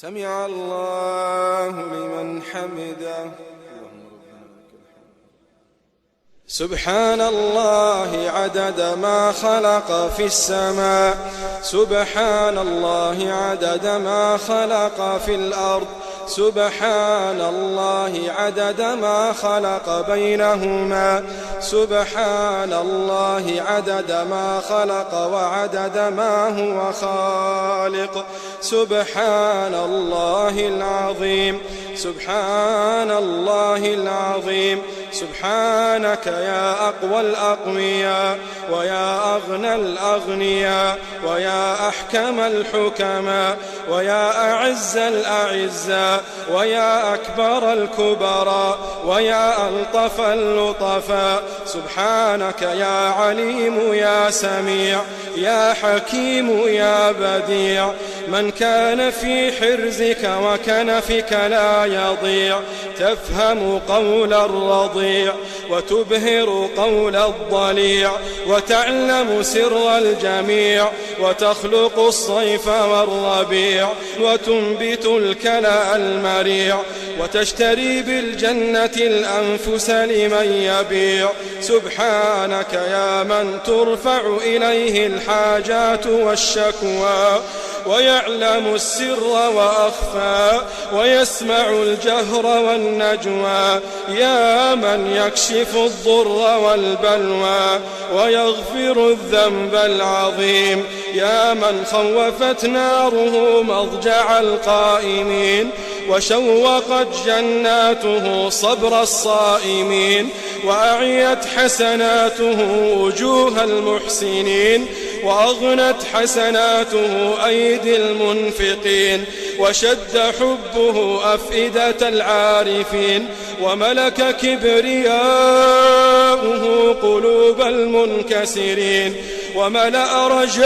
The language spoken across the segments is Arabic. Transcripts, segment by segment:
سمع الله لمن حمده. سبحان الله عدد ما خلق في السماء، سبحان الله عدد ما خلق في الأرض، سبحان الله عدد ما خلق بينهما، سبحان الله عدد ما خلق وعدد ما هو خالق. سبحان الله العظيم، سبحان الله العظيم. سبحانك يا أقوى الأقوياء ويا أغنى الأغنياء ويا أحكم الحكماء ويا أعز الأعزاء ويا أكبر الكبراء ويا ألطف اللطفاء. سبحانك يا عليم يا سميع يا حكيم يا بديع. من كان في حرزك وكنفك لا يضيع. تفهم قول الرضيع وتبهر قول الضليع، وتعلم سر الجميع، وتخلق الصيف والربيع، وتنبت الكلأ المريع، وتشتري بالجنة الأنفس لمن يبيع. سبحانك يا من ترفع إليه الحاجات والشكوى، ويعلم السر وأخفى، ويسمع الجهر والنجوى. يا من يكشف الضر والبلوى، ويغفر الذنب العظيم. يا من خوفت ناره مضجع القائمين، وشوقت جناته صبر الصائمين، وأعيت حسناته وجوه المحسنين، وأغنت حسناته أيدي المنفقين، وشد حبه أفئدة العارفين، وملك كبرياؤه قلوب المنكسرين، وملأ رجاؤه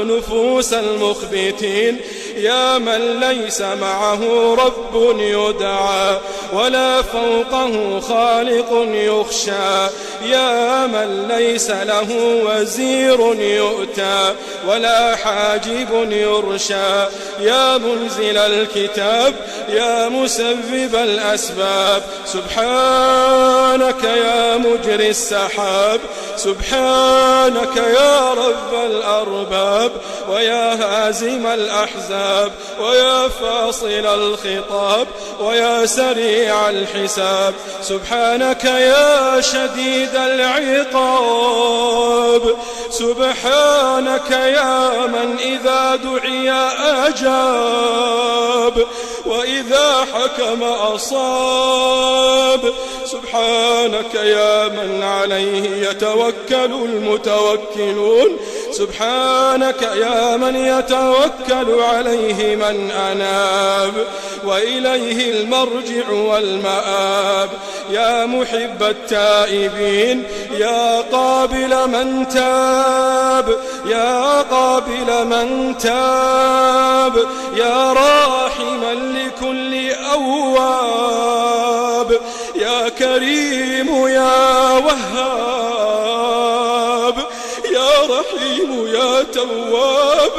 نفوس المخبتين. يا من ليس معه رب يدعى ولا فوقه خالق يخشى. يا من ليس له وزير يؤتى ولا حاجب يرشى. يا منزل الكتاب يا مسبب الأسباب. سبحانك يا مجري السحاب، سبحانك يا رب الأرباب، ويا هازم الأحزاب، ويا فاصل الخطاب، ويا سريع الحساب. سبحانك يا شديد العقاب، سبحانك يا من إذا دعي أجاب، وإذا حكم أصاب. سبحانك يا من عليه يتوكل المتوكلون، سبحانك يا من يتوكل عليه من أناب، وإليه المرجع والمآب. يا محب التائبين، يا قابل من تاب، يا قابل من تاب، يا راحما لكل أواب، يا كريم يا وهاب، يا رحيم يا تواب،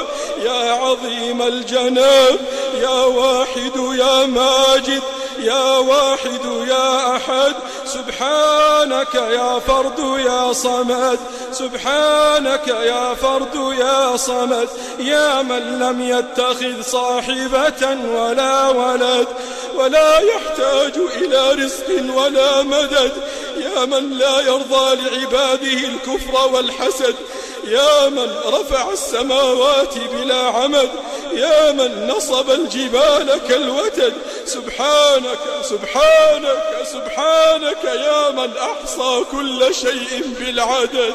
يا عظيم الجناب، يا واحد يا ماجد، يا واحد يا أحد. سبحانك يا فرد يا صمد، سبحانك يا فرد يا صمد. يا من لم يتخذ صاحبة ولا ولد، ولا يحتاج إلى رزق ولا مدد. يا من لا يرضى لعباده الكفر والحسد. يا من رفع السماوات بلا عمد، يا من نصب الجبال كالوتد. سبحانك سبحانك سبحانك يا من أحصى كل شيء بالعدد،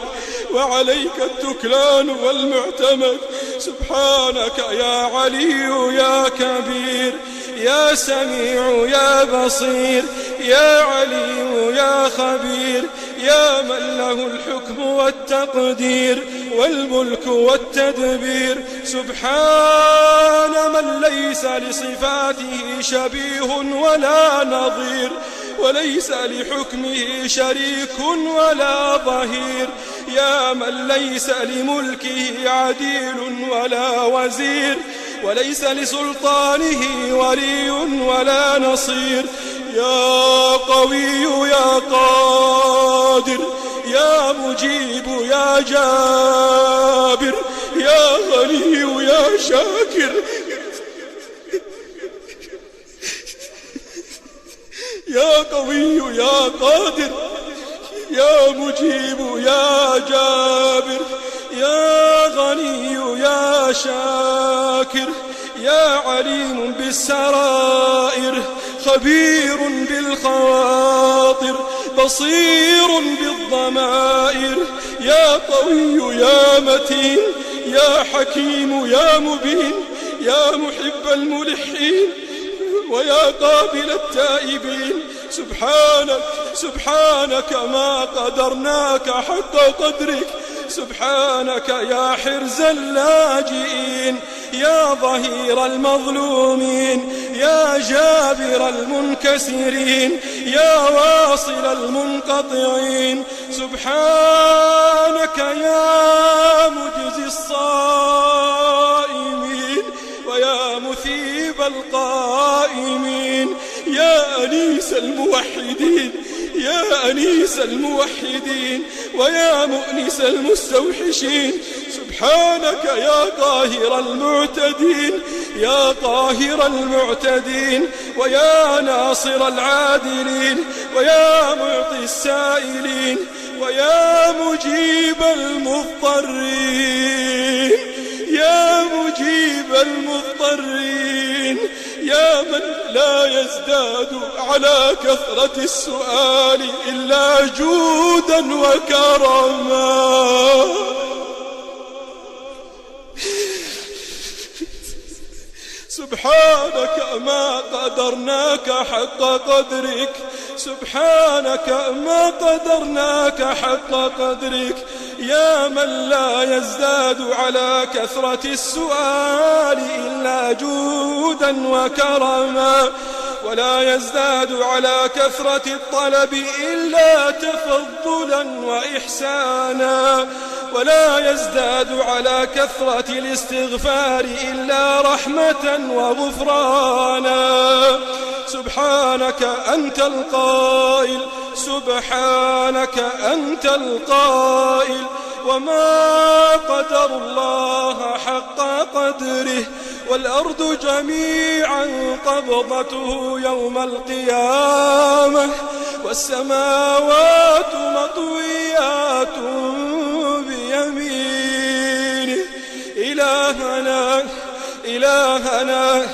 وعليك التكلان والمعتمد. سبحانك يا علي يا كبير، يا سميع يا بصير، يا عليم يا خبير، يا من له الحكم والتقدير والملك والتدبير. سبحان من ليس لصفاته شبيه ولا نظير، وليس لحكمه شريك ولا ظهير. يا من ليس لملكه عديل ولا وزير، وليس لسلطانه ولي ولا نصير. يا قوي يا قادر يا مجيب يا جابر يا غني يا شاكر يا قوي يا قادر يا مجيب يا جابر يا غني يا شاكر يا عليم بالسرائر خبير بالخواطر بصير بالضمائر. يا قوي يا متين يا حكيم يا مبين يا محب الملحين ويا قابل التائبين. سبحانك ما قدرناك حق قدرك. سبحانك يا حرز اللاجئين يا ظهير المظلومين يا جابر المنكسرين يا واصل المنقطعين. سبحانك يا مجزي الصائمين ويا مثيب القائمين يا أنيس الموحدين يا أنيس الموحدين ويا مؤنس المستوحشين. سبحانك يا قاهر المعتدين يا قاهر المعتدين ويا ناصر العادلين ويا معطي السائلين ويا مجيب المضطرين يا مجيب المضطرين يا من لا يزداد على كثرة السؤال إلا جودا وكرما. سبحانك ما قدرناك حق قدرك. سبحانك ما قدرناك حق قدرك يا من لا يزداد على كثرة السؤال إلا جودا وكرما ولا يزداد على كثرة الطلب إلا تفضلا وإحسانا ولا يزداد على كثرة الاستغفار إلا رحمة وغفرانا. سبحانك أنت القائل سبحانك أنت القائل وما قدر الله حق قدره والأرض جميعا قبضته يوم القيامة والسماوات مطويات بيمينه. إلهنا إلهنا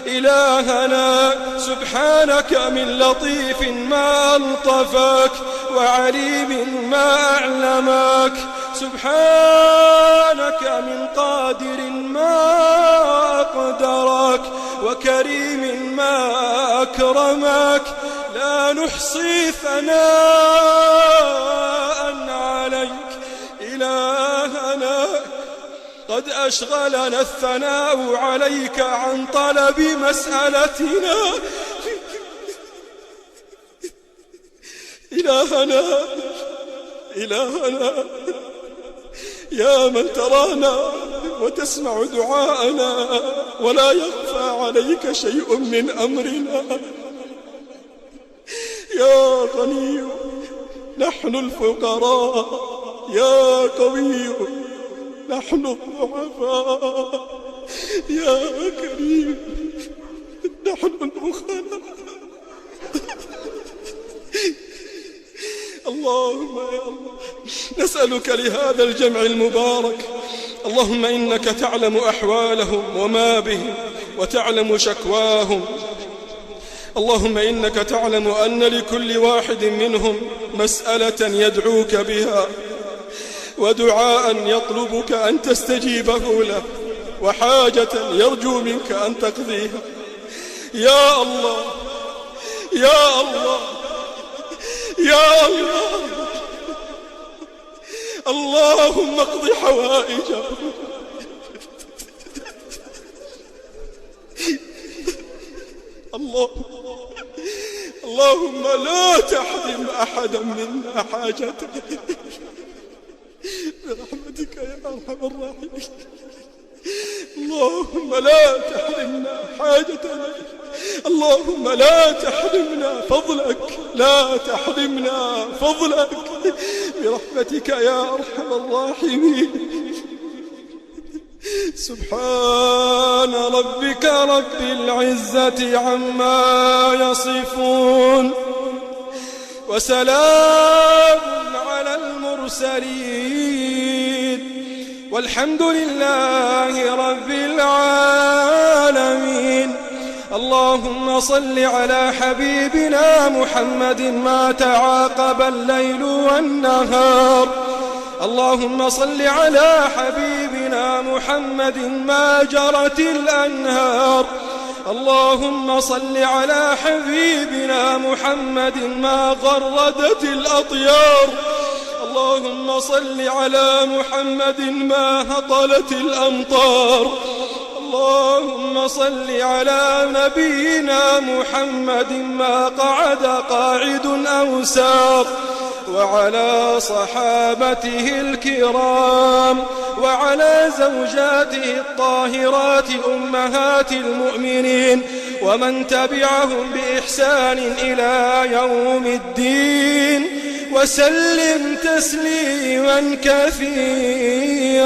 إلهنا سبحانك من لطيف ما ألطفك وعليم ما أعلمك. سبحانك من قادر ما أقدرك وكريم ما أكرمك. لا نحصي ثناء عليك إلهنا قد أشغلنا الثناء عليك عن طلب مسألتنا. إلهنا يا من ترانا وتسمع دعاءنا ولا يخفى عليك شيء من أمرنا. يا غني نحن الفقراء يا قوي نحن الضعفاء يا كريم نحن البخلاء. اللهم يا الله نسألك لهذا الجمع المبارك اللهم إنك تعلم أحوالهم وما بهم وتعلم شكواهم. اللهم إنك تعلم أن لكل واحد منهم مسألة يدعوك بها ودعاء يطلبك أن تستجيبه له وحاجة يرجو منك أن تقضيها. يا الله يا الله يا الله اللهم اقض حوائجهم. اللهم لا تحرم أحدا منا حاجته برحمتك يا أرحم الراحمين. اللهم لا تحرمنا حاجتنا، اللهم لا تحرمنا فضلك، لا تحرمنا فضلك برحمتك يا أرحم الراحمين. سبحان ربك رب العزة عما يصفون، وسلام على المرسلين، والحمد لله رب العالمين. اللهم صل على حبيبنا محمد ما تعاقب الليل والنهار، اللهم صل على حبيبنا محمد ما جرت الأنهار، اللهم صل على حبيبنا محمد ما غردت الأطيار، اللهم صل على محمد ما هطلت الأمطار، اللهم صل على نبينا محمد ما قعد قاعد أو سار، وعلى صحابته الكرام، وعلى زوجاته الطاهرات أمهات المؤمنين، ومن تبعهم بإحسان إلى يوم الدين، وسلم تسليما كثيرا.